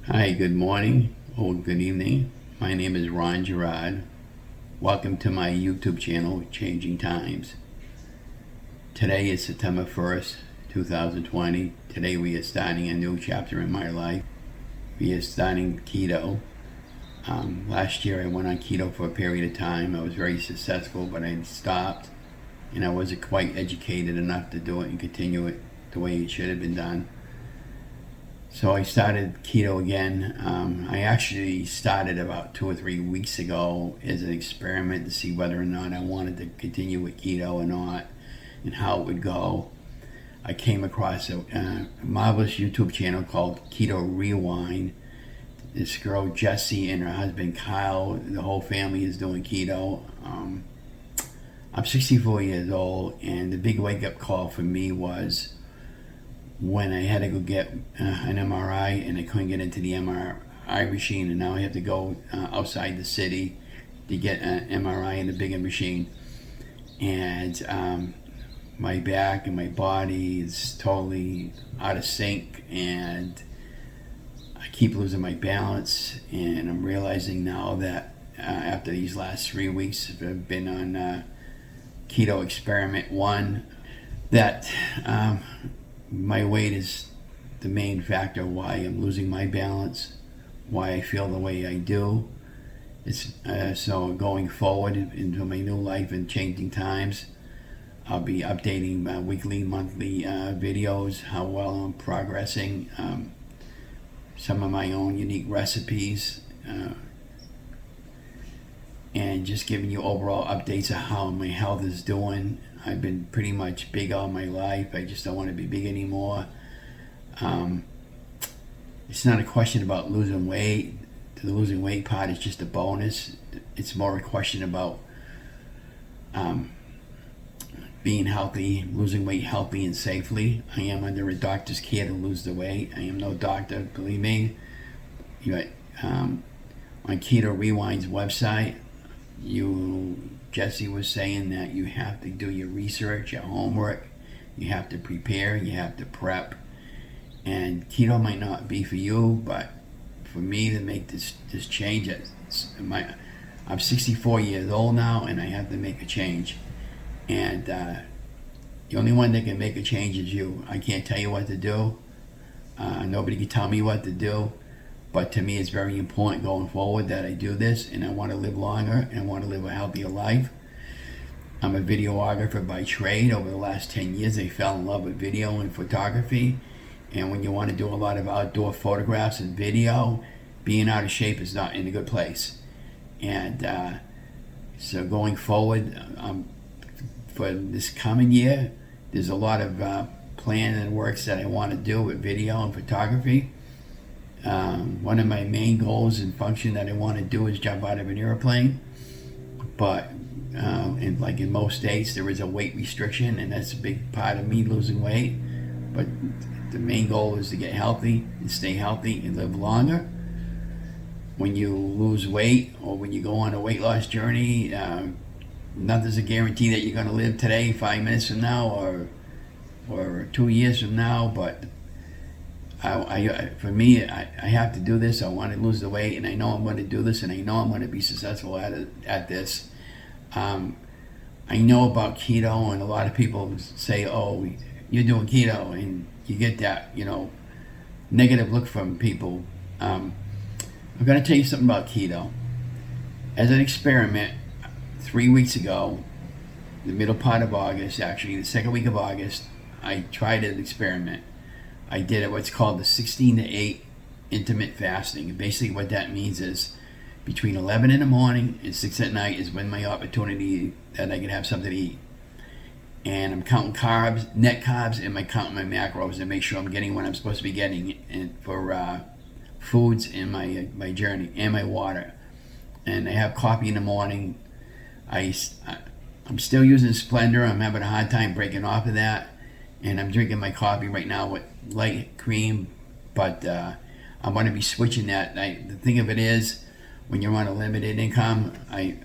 Hi, good morning or good evening. My name is Ron Gerard. Welcome to my YouTube channel, Changing Times. Today is September 1st, 2020. Today we are starting a new chapter in my life. We are starting keto. Last year I went on keto for a period of time. I was very successful, but I stopped and I wasn't quite educated enough to do it and continue it the way it should have been done. So I started keto again. I actually started about 2 or 3 weeks ago as an experiment to see whether or not I wanted to continue with keto or not and how it would go. I came across a marvelous YouTube channel called Keto Rewind. This girl Jessie and her husband Kyle, the whole family is doing keto. I'm 64 years old, and the big wake-up call for me was when I had to go get an MRI and I couldn't get into the MRI machine, and now I have to go outside the city to get an MRI in a bigger machine. And my back and my body is totally out of sync, and I keep losing my balance. And I'm realizing now that after these last 3 weeks I've been on keto experiment 1, that my weight is the main factor why I'm losing my balance, why I feel the way I do. So going forward into my new life and changing times, I'll be updating weekly, monthly videos, how well I'm progressing, some of my own unique recipes, and just giving you overall updates of how my health is doing. I've been pretty much big all my life. I just don't want to be big anymore. It's not a question about losing weight. The losing weight part is just a bonus. It's more a question about being healthy, losing weight healthy and safely. I am under a doctor's care to lose the weight. I am no doctor, believe me. On Keto Rewind's website, Jesse was saying that you have to do your research, your homework, you have to prepare, you have to prep. And keto might not be for you, but for me to make this change, I'm 64 years old now, and I have to make a change. And the only one that can make a change is you. I can't tell you what to do. Nobody can tell me what to do. But to me, it's very important going forward that I do this, and I want to live longer, and I want to live a healthier life. I'm a videographer by trade. Over the last 10 years, I fell in love with video and photography. And when you want to do a lot of outdoor photographs and video, being out of shape is not in a good place. And so going forward, for this coming year, there's a lot of planning and works that I want to do with video and photography. One of my main goals and function that I want to do is jump out of an airplane, but in most states there is a weight restriction, and that's a big part of me losing weight. But the main goal is to get healthy and stay healthy and live longer. When you lose weight or when you go on a weight loss journey, nothing's a guarantee that you're going to live today, 5 minutes from now, or 2 years from now. But for me, I have to do this. I want to lose the weight, and I know I'm going to do this, and I know I'm going to be successful at this. I know about keto, and a lot of people say, "Oh, you're doing keto," and you get that, negative look from people. I'm going to tell you something about keto. As an experiment, 3 weeks ago, the middle part of August, actually the second week of August, I tried an experiment. I did what's called the 16 to 8 intermittent fasting. And basically what that means is between 11 in the morning and 6 at night is when my opportunity that I can have something to eat. And I'm counting carbs, net carbs, and I'm counting my macros to make sure I'm getting what I'm supposed to be getting for foods in my journey, and my water. And I have coffee in the morning. I'm still using Splendor. I'm having a hard time breaking off of that. And I'm drinking my coffee right now with light cream, but I'm going to be switching that. The thing of it is, when you're on a limited income,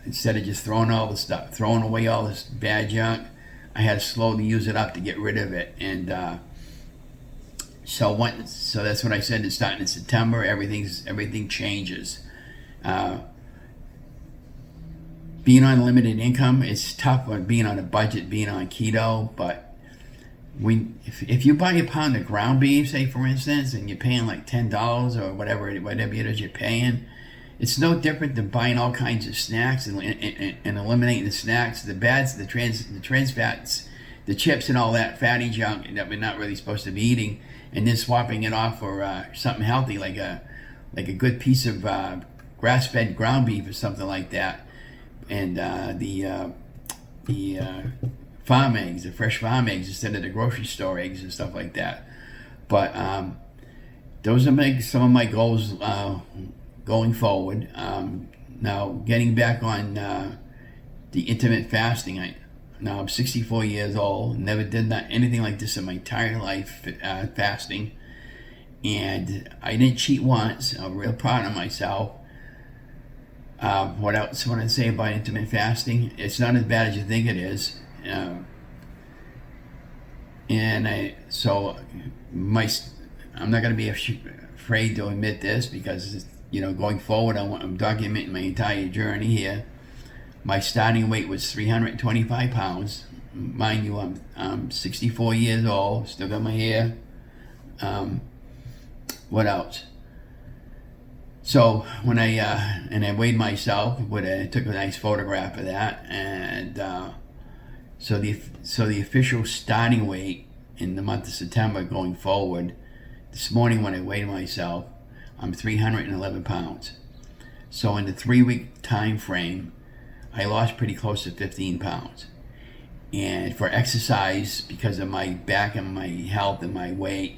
instead of just throwing away all this bad junk, I had to slowly use it up to get rid of it. And So that's what I said. It's starting in September. Everything changes. Being on limited income, it's tough on being on a budget, being on keto. But if you buy a pound of ground beef, say for instance, and you're paying like $10 or whatever it is you're paying, it's no different than buying all kinds of snacks and eliminating the snacks, the trans fats, the chips and all that fatty junk that we're not really supposed to be eating, and then swapping it off for something healthy like a good piece of grass-fed ground beef or something like that. And the farm eggs, the fresh farm eggs instead of the grocery store eggs and stuff like that. But those are some of my goals going forward. Now, getting back on the intermittent fasting, now I'm 64 years old, never did anything like this in my entire life, fasting. And I didn't cheat once. I'm real proud of myself. What else want to say about intermittent fasting? It's not as bad as you think it is. I'm not going to be afraid to admit this because, going forward, I'm documenting my entire journey here. My starting weight was 325 pounds. Mind you, I'm 64 years old, still got my hair. What else? So when I weighed myself, took a nice photograph of that, and so the official starting weight in the month of September going forward, this morning when I weighed myself, I'm 311 pounds. So in the 3-week time frame, I lost pretty close to 15 pounds. And for exercise, because of my back and my health and my weight,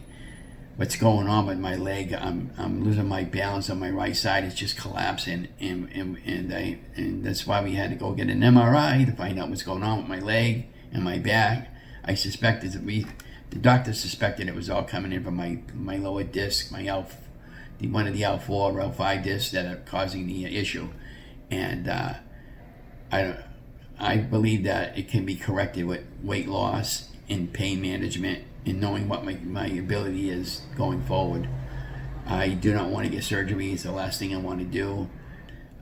what's going on with my leg, I'm losing my balance on my right side. It's just collapsing, and that's why we had to go get an MRI to find out what's going on with my leg and my back. The doctor suspected it was all coming in from my lower disc, one of the L4 or L5 discs that are causing the issue, and I believe that it can be corrected with weight loss and pain management and knowing what my ability is going forward. I do not want to get surgery. It's the last thing I want to do.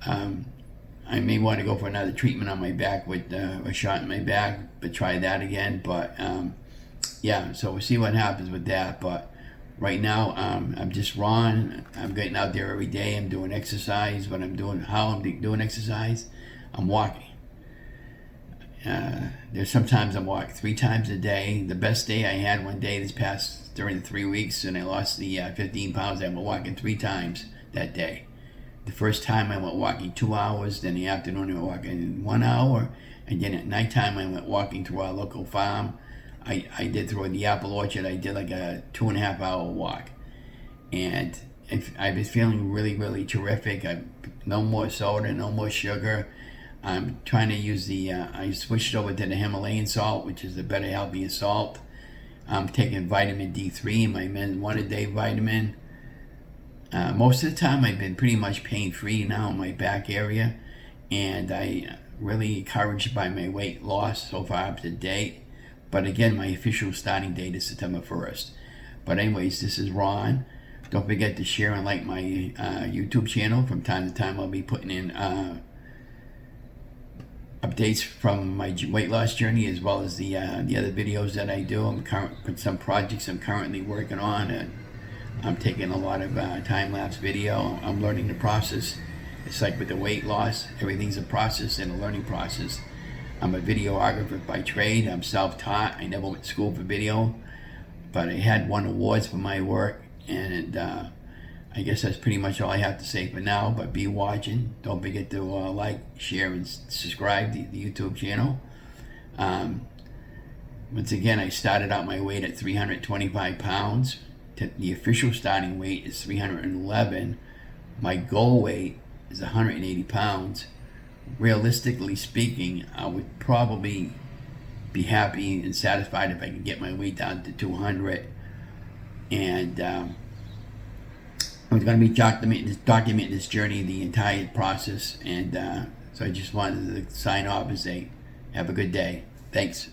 I may want to go for another treatment on my back with a shot in my back, but try that again. But so we'll see what happens with that. But right now, I'm just raw. I'm getting out there every day. I'm doing exercise. How I'm doing exercise, I'm walking. There's sometimes I walk 3 times a day. The best day I had one day during the 3 weeks, and I lost the 15 pounds. I went walking 3 times that day. The first time I went walking 2 hours, then the afternoon I went walking 1 hour, and then at nighttime I went walking through our local farm. I did through the apple orchard. I did like a 2.5 hour walk, and I've been feeling really, really terrific. No more soda, no more sugar. I'm trying to use I switched over to the Himalayan salt, which is the better, healthier salt. I'm taking vitamin D3, my men 1-a-day vitamin. Most of the time I've been pretty much pain-free now in my back area, and I really encouraged by my weight loss so far up to date. But again, my official starting date is September 1st. But anyways, this is Ron. Don't forget to share and like my YouTube channel. From time to time I'll be putting in updates from my weight loss journey, as well as the other videos that I do. Some projects I'm currently working on, and I'm taking a lot of time-lapse video. I'm learning the process. It's like with the weight loss, everything's a process and a learning process. I'm a videographer by trade. I'm self-taught. I never went to school for video, but I won awards for my work, and I guess that's pretty much all I have to say for now. But be watching. Don't forget to like, share, and subscribe to the YouTube channel. Once again, I started out my weight at 325 pounds. The official starting weight is 311. My goal weight is 180 pounds. Realistically speaking, I would probably be happy and satisfied if I could get my weight down to 200. And I'm going to be documenting this journey, the entire process. And so I just wanted to sign off and say, have a good day. Thanks.